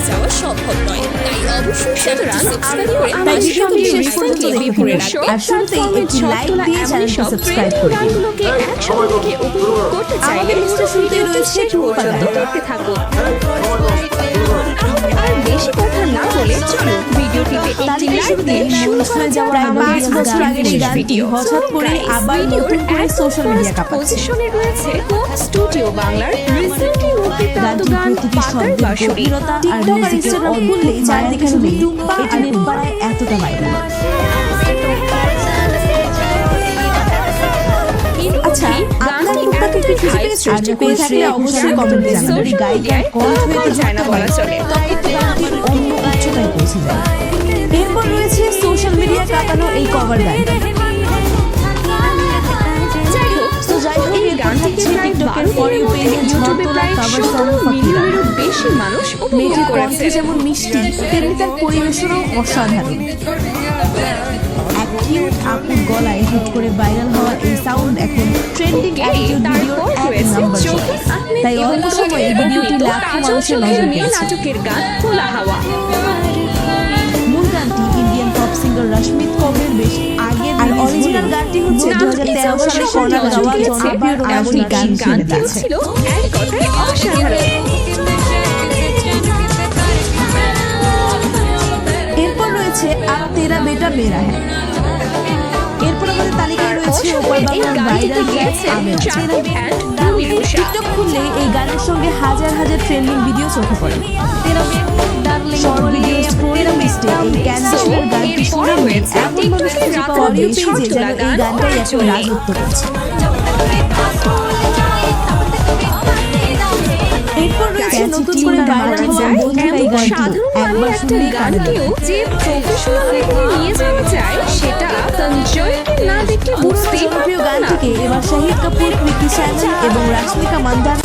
যাওয়া সম্ভব নয়, তাই অবশ্যই সুতরাং সাবস্ক্রাইব করে তাই আমাদের ভিডিওটি সাথে শেষ পর্যন্ত দেখে ঘুরে রাখবেন। রাখবেন। আর শুরুতেই একটি লাইক দিয়ে চ্যানেলটি সাবস্ক্রাইব করে দিন। গানগুলোকে একসাথে থেকে উপভোগ করতে চাইলে আমাদের লিস্টে শুরুতেই রয়েছে শেষ পর্যন্ত টুম্পা গান। দেখতে থাকুন। তাহলে আর বেশি কথা না বলে চলুন ভিডিওটিতে একটি তালিকার লাইক শুরুতে দিয়ে শুরু মূল করা স্থানে যাক যাওয়া এমন 5 একটি বছর আগের এই বিশেষ গানটি ভিডিও। হঠাৎ করে Guys, আবার ভিডিওর নতুন করে একদম সোশ্যাল মিডিয়া first কাঁপাচ্ছে। পজিশনে রয়েছে কোক স্টুডিও বাংলার রিসেন্টলি মুক্তিপ্রাপ্ত গানটির গান প্রতিটি পাতার শব্দের বাঁশরি। গভীরতা আর টিকটক আর মিউজিকের ইনস্টাগ্রাম অদ্ভুত খুললেই চারদিকে চারদিকে শুধু টুম্পা এটি আর নেট পাড়ায় এতটা ভাইরাল। আচ্ছা, আপনার টুকটাকে কি খুঁজে পেয়েছেন? আর পেয়ে থাকলে অবশ্যই কমেন্ট জানাবেন। যদি গায়িকার কণ্ঠ এতে যায় না যুক্ত বলা হয়, চলে। তবে তো গানটির অন্য উচ্চতায় পৌঁছে যায়। এরপর রয়েছে সোশ্যাল মিডিয়া কাঁপানো এই কভার গান। যাই হোক, এই গানটিকে প্রায় টিকটকের 12 For You দিনের page-এ মধ্যে ঝড় ইউটিউবে তোলা প্রায় cover song 17 ফাকিরা। মিলিয়নেরও বেশি মানুষ উপভোগ মেয়েটির করেছে। কণ্ঠে যেমন মিষ্টি, তেমনি তার পরিবেশনও অসাধারণ। এক কিউট আপুর গলায় হুট করে ভাইরাল হওয়া এই সাউন্ড এখন ট্রেন্ডিং অ্যাটিটিউড ভিডিওর তারপর এক রয়েছে নাম্বার জোহর চলে। আহমেদ তাই এবং অল্প সময়ে এই ভিডিওটি অভিনীত লাখো কাজল মানুষের চৌধুরী নজর নিয়ে কেড়েছে। নাটকের গান খোলা হাওয়া। মূল গানটি ইন্ডিয়ান পপ সিঙ্গার রশ্মিত কৌরের বেশ আগের আর অরিজিনাল গানটি হচ্ছে 2013 সালে কর্ণাটকে গাওয়া জনপ্রিয় রোমান্টিক গান হিসেবে গানটি আছে। ছিল এক কথায় অসাধারণ। এরপর রয়েছে আপ তেরা বেটা মেরা হ্যায়। এরপর আমাদের তালিকায় রয়েছে ওপার এই বাংলার গানটিতে ভাইরাল গেয়েছেন আমের। জাহিদ and রুমি রুশা। টিকটক খুললে এই গানের সঙ্গে হাজার হাজার ট্রেন্ডিং ভিডিও চোখে পড়ে। শর্ট ভিডিও স্ক্রোলিং লিস্টে এই ক্যান্ডিশনের গানটি এরপর শুনে রয়েছে এমন মানুষ টিকটকের খুঁজে পাওয়া রাতারাতি পেজে শর্ট যেন তোলা এই গান গানটাই এখন অর্জনে। রাজত্ব করছে। এরপর রয়েছে নতুন করে ভাইরাল হওয়া বন্ধুরা এই গানটি সাধারণ একবার একটা শুনলেই কানে লাগে। গানকেও যে প্রফেশনাল লেভেলে নিয়ে যাওয়া যায় সেটা সঞ্জয়কে না দেখলে পুরনো বুঝতেই জনপ্রিয় পারতাম না। গানটিকে এবার শাহিদ কাপুর, কৃতি শ্যানন এবং রাশমিকা মান্দানা